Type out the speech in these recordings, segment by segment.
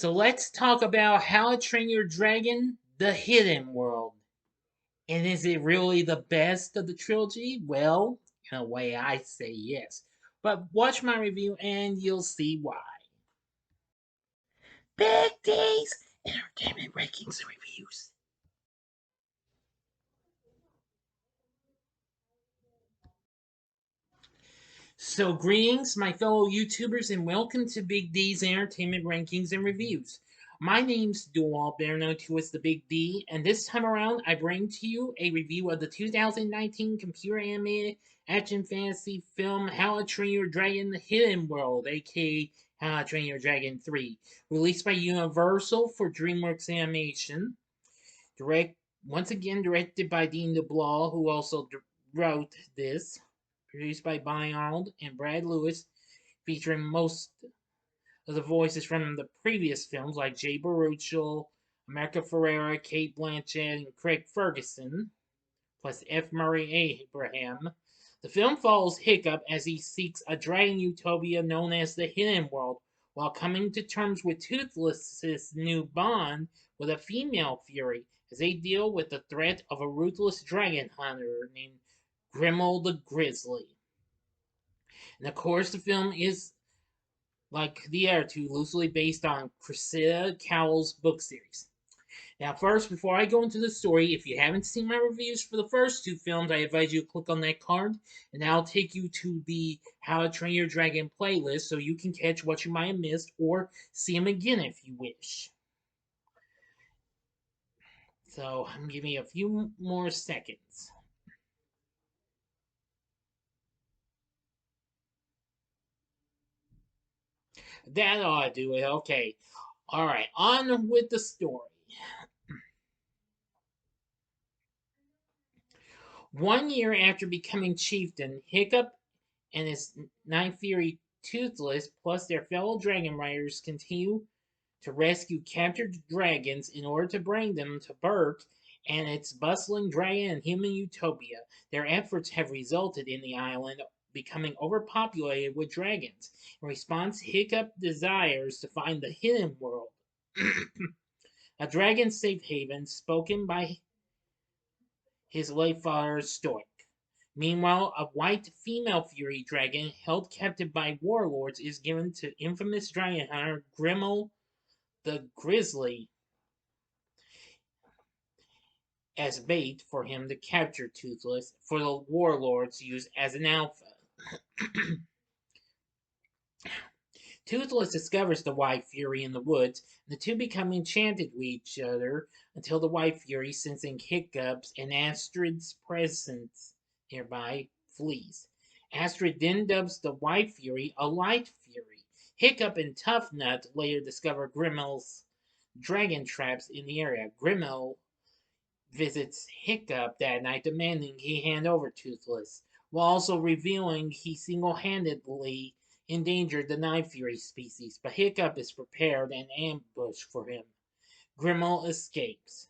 So let's talk about How to Train Your Dragon, The Hidden World. And is it really the best of the trilogy? Well, in a way, I say yes. But watch my review and you'll see why. Big D's Entertainment Rankings and Reviews. So, greetings, my fellow YouTubers, and welcome to Big D's Entertainment Rankings and Reviews. My name's Dual, better known to as the Big D, and this time around I bring to you a review of the 2019 computer animated action fantasy film How to Train Your Dragon: The Hidden World, aka How to Train Your Dragon 3, released by Universal for DreamWorks Animation. Direct Once again directed by Dean DeBlaw, who also wrote this. Produced by Bonnie Arnold and Brad Lewis, featuring most of the voices from the previous films like Jay Baruchel, America Ferrera, Cate Blanchett, and Craig Ferguson, plus F. Murray Abraham. The film follows Hiccup as he seeks a dragon utopia known as the Hidden World, while coming to terms with Toothless's new bond with a female Fury as they deal with the threat of a ruthless dragon hunter named Grimo the Grizzly. And of course, the film is, like the other two, loosely based on Cressida Cowell's book series. Now, first, before I go into the story, if you haven't seen my reviews for the first two films, I advise you to click on that card, and that'll take you to the How to Train Your Dragon playlist so you can catch what you might have missed or see them again if you wish. So, I'm giving you a few more seconds. That ought to do it. Okay. Alright, on with the story. 1 year after becoming chieftain, Hiccup and his Night Fury Toothless, plus their fellow dragon riders, continue to rescue captured dragons in order to bring them to Berk and its bustling dragon and human utopia. Their efforts have resulted in the island becoming overpopulated with dragons. In response, Hiccup desires to find the Hidden World, a dragon safe haven spoken by his late father Stoic. Meanwhile, a white female Fury dragon held captive by warlords is given to infamous dragon hunter Grimo the Grizzly as bait for him to capture Toothless for the warlords use as an alpha. Toothless discovers the White Fury in the woods, and the two become enchanted with each other until the White Fury, sensing Hiccup's and Astrid's presence nearby, flees. Astrid then dubs the White Fury a Light Fury. Hiccup and Tough Nut later discover Grimo's dragon traps in the area. Grimo visits Hiccup that night, demanding he hand over Toothless, while also revealing he single-handedly endangered the Night Fury species, but Hiccup is prepared and ambushed for him. Grimo escapes,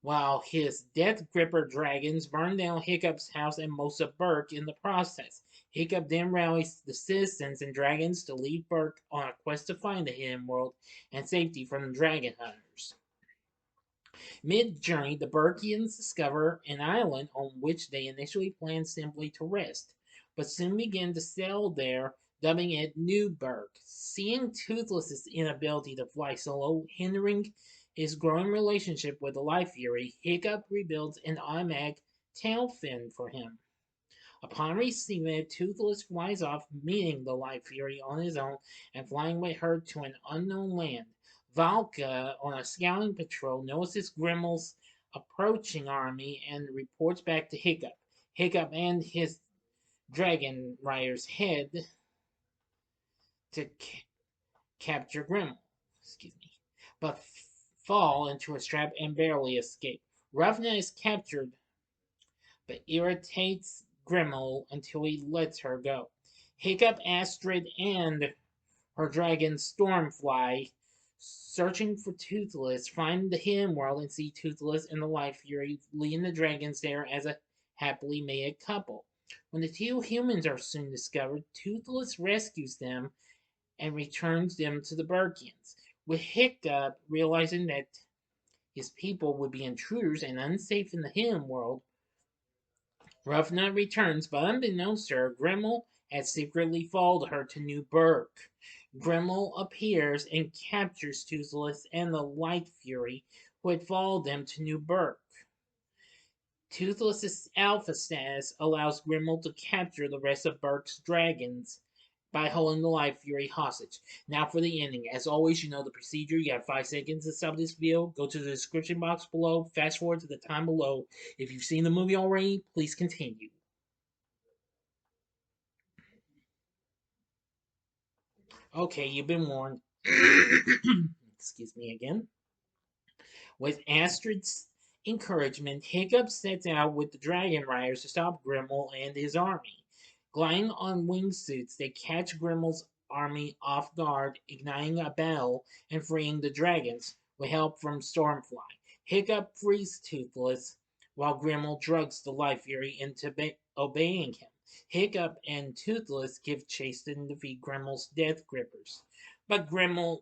while his Death Gripper dragons burn down Hiccup's house and most of Berk in the process. Hiccup then rallies the citizens and dragons to leave Berk on a quest to find the Hidden World and safety from the dragon hunters. Mid-journey, the Burkians discover an island on which they initially planned simply to rest, but soon begin to settle there, dubbing it New Berk. Seeing Toothless's inability to fly solo hindering his growing relationship with the Light Fury, Hiccup rebuilds an automatic tail fin for him. Upon receiving it, Toothless flies off, meeting the Light Fury on his own and flying with her to an unknown land. Valka, on a scouting patrol, notices Grimo's approaching army and reports back to Hiccup. Hiccup and his dragon riders head to capture Grimo, but fall into a trap and barely escape. Roughneck is captured, but irritates Grimo until he lets her go. Hiccup, Astrid, and her dragon Stormfly, searching for Toothless, find the Hidden World and see Toothless and the Light Fury leading the dragons there as a happily mated couple. When the two humans are soon discovered, Toothless rescues them and returns them to the Burkians. With Hiccup realizing that his people would be intruders and unsafe in the hidden world, Ruffnut returns, but unbeknownst to her, Grimo had secretly followed her to New Burke. Grimo appears and captures Toothless and the Light Fury, who had followed them to New Burke. Toothless's alpha status allows Grimo to capture the rest of Burke's dragons by holding the Light Fury hostage. Now for the ending. As always, you know the procedure. You have 5 seconds to sub this video. Go to the description box below. Fast forward to the time below. If you've seen the movie already, please continue. Okay, you've been warned. Excuse me again. With Astrid's encouragement, Hiccup sets out with the Dragon Riders to stop Grimo and his army. Gliding on wingsuits, they catch Grimo's army off guard, igniting a battle and freeing the dragons with help from Stormfly. Hiccup frees Toothless, while Grimo drugs the Light Fury into obeying him. Hiccup and Toothless give chase and defeat Grimo's Death Grippers. But Grimo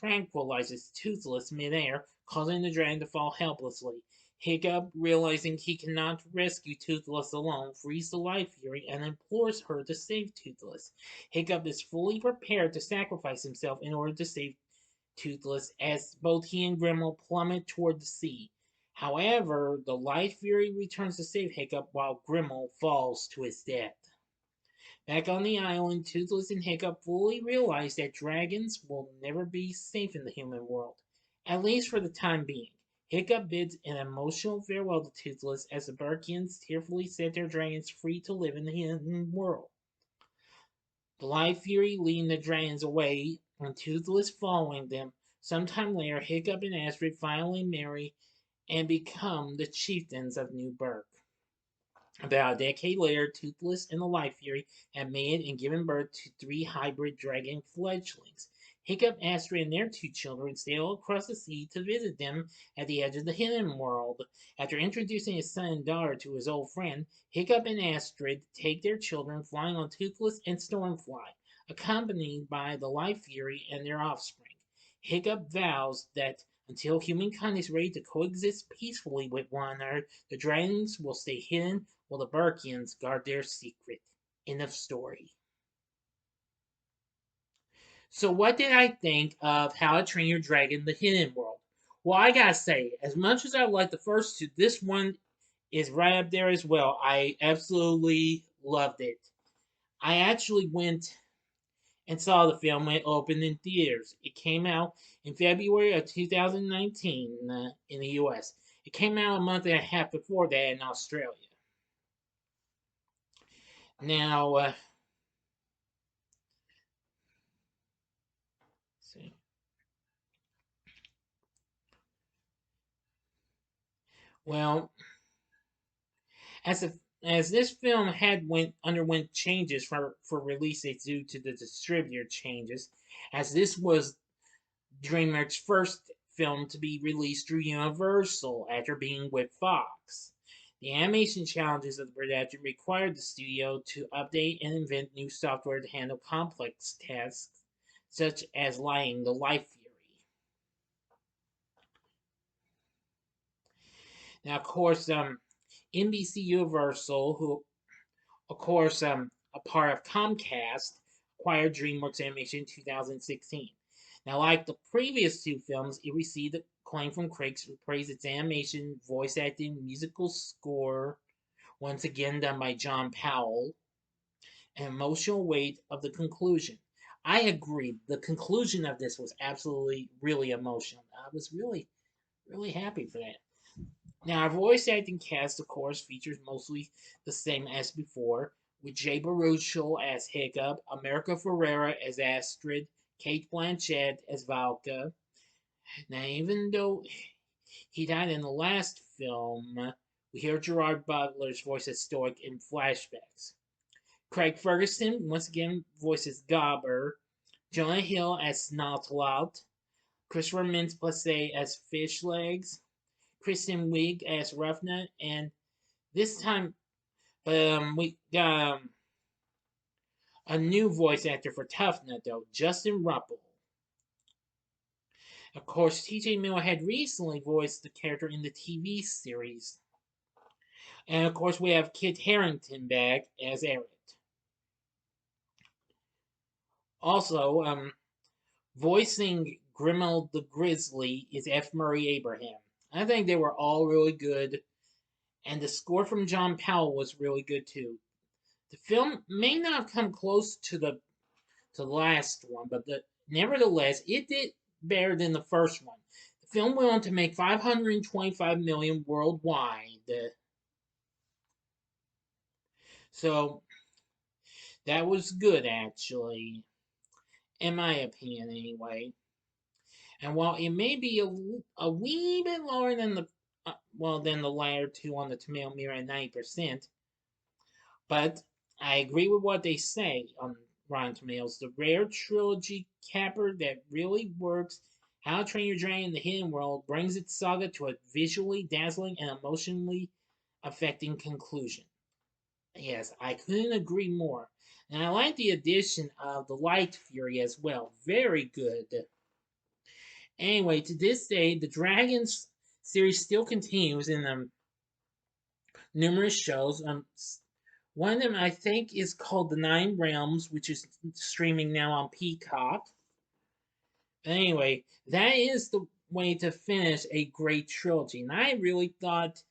tranquilizes Toothless midair, causing the dragon to fall helplessly. Hiccup, realizing he cannot rescue Toothless alone, frees the Light Fury and implores her to save Toothless. Hiccup is fully prepared to sacrifice himself in order to save Toothless, as both he and Grimo plummet toward the sea. However, the Light Fury returns to save Hiccup while Grimo falls to his death. Back on the island, Toothless and Hiccup fully realize that dragons will never be safe in the human world, at least for the time being. Hiccup bids an emotional farewell to Toothless as the Burkians tearfully set their dragons free to live in the hidden world. The Light Fury leading the dragons away, and Toothless following them. Sometime later, Hiccup and Astrid finally marry and become the chieftains of New Burke. About a decade later, Toothless and the Light Fury have mated and given birth to 3 hybrid dragon fledglings. Hiccup, Astrid, and their 2 children sail across the sea to visit them at the edge of the hidden world. After introducing his son and daughter to his old friend, Hiccup and Astrid take their children flying on Toothless and Stormfly, accompanied by the Light Fury and their offspring. Hiccup vows that until humankind is ready to coexist peacefully with one another, the dragons will stay hidden while the Burkians guard their secret. End of story. So what did I think of How to Train Your Dragon, The Hidden World? Well, I gotta say, as much as I like the first 2, this one is right up there as well. I absolutely loved it. I actually went and saw the film when it opened in theaters. It came out in February of 2019 in the US. It came out a month and a half before that in Australia. Now, see. Well, as a, as this film had underwent changes for release dates due to the distributor changes, as this was DreamWorks' first film to be released through Universal after being with Fox. The animation challenges of the production required the studio to update and invent new software to handle complex tasks such as lighting the Light Fury. Now, of course, NBC Universal, who, of course, a part of Comcast, acquired DreamWorks Animation in 2016. Now, like the previous 2 films, it received acclaim from critics who praised its animation, voice acting, musical score, once again done by John Powell, and emotional weight of the conclusion. I agree. The conclusion of this was absolutely really emotional. I was really, really happy for that. Now, our voice acting cast, of course, features mostly the same as before, with Jay Baruchel as Hiccup, America Ferrera as Astrid, Cate Blanchett as Valka. Now, even though he died in the last film, we hear Gerard Butler's voice as Stoic in flashbacks. Craig Ferguson once again voices Gobber, Jonah Hill as Snotlout, Christopher Mintz-Plasse as Fishlegs, Kristen Wiig as Ruffnut, and this time we got a new voice actor for Toughnut, though, Justin Ruppel. Of course, TJ Miller had recently voiced the character in the TV series. And of course, we have Kit Harrington back as Eric. Also, voicing Grimo the Grizzly is F. Murray Abraham. I think they were all really good, and the score from John Powell was really good too. The film may not have come close to the last one, but nevertheless, it did better than the first one. The film went on to make 525 million worldwide. So that was good, actually, in my opinion, anyway. And while it may be a wee bit lower than than the latter two on the tomato meter at 90%, but I agree with what they say on Rotten Tomatoes. The rare trilogy capper that really works. How to Train Your Dragon in the Hidden World brings its saga to a visually dazzling and emotionally affecting conclusion. Yes, I couldn't agree more. And I like the addition of the Light Fury as well. Very good. Anyway, to this day, the Dragons series still continues in numerous shows. One of them, I think, is called The Nine Realms, which is streaming now on Peacock. Anyway, that is the way to finish a great trilogy. And I really thought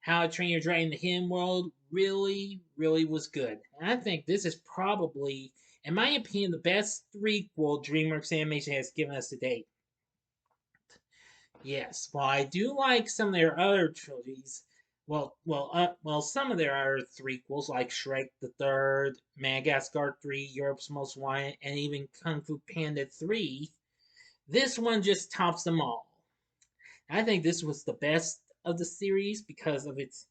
How to Train Your Dragon in the Hidden World really, really was good. And I think this is probably, in my opinion, the best threequel DreamWorks Animation has given us to date. Yes, while I do like some of their other trilogies, some of their other threequels like Shrek the Third, Madagascar 3, Europe's Most Wanted, and even Kung Fu Panda 3, this one just tops them all. I think this was the best of the series because of its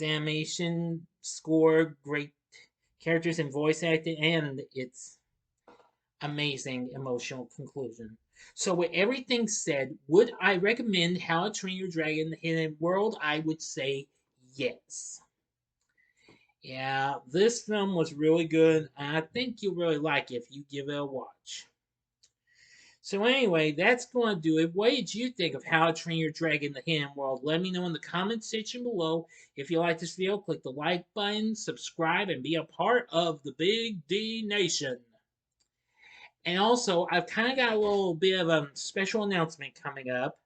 animation, score, great characters and voice acting, and its amazing emotional conclusion. So, with everything said, would I recommend How to Train Your Dragon: The Hidden World? I would say yes. Yeah, this film was really good, and I think you'll really like it if you give it a watch. So anyway, that's going to do it. What did you think of How to Train Your Dragon: The Hidden World? Let me know in the comment section below. If you like this video, click the like button, subscribe, and be a part of the Big D Nation. And also, I've kind of got a little bit of a special announcement coming up.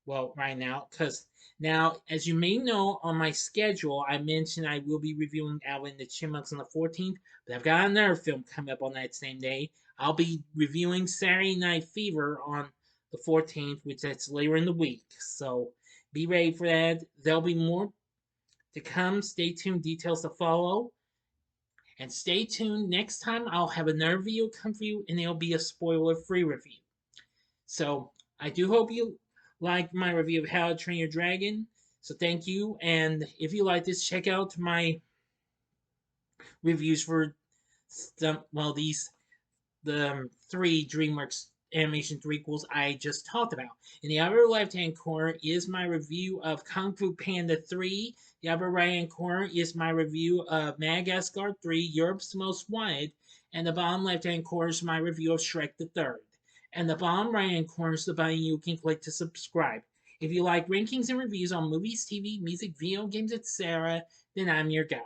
Well, right now, because now, as you may know, on my schedule, I mentioned I will be reviewing Alvin and the Chipmunks on the 14th, but I've got another film coming up on that same day. I'll be reviewing Saturday Night Fever on the 14th, which that's later in the week. So be ready for that. There'll be more to come. Stay tuned. Details to follow. And stay tuned. Next time, I'll have another video come for you, and it'll be a spoiler-free review. So I do hope you like my review of How to Train Your Dragon. So thank you. And if you like this, check out my reviews for the three DreamWorks animation threequels I just talked about. In the upper left-hand corner is my review of Kung Fu Panda 3. The upper right-hand corner is my review of Madagascar 3, Europe's Most Wanted. And the bottom left-hand corner is my review of Shrek the Third. And the bottom right-hand corner is the button you can click to subscribe. If you like rankings and reviews on movies, TV, music, video games, etc., then I'm your guy.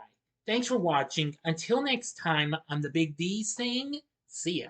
Thanks for watching. Until next time, I'm the Big D saying, see ya.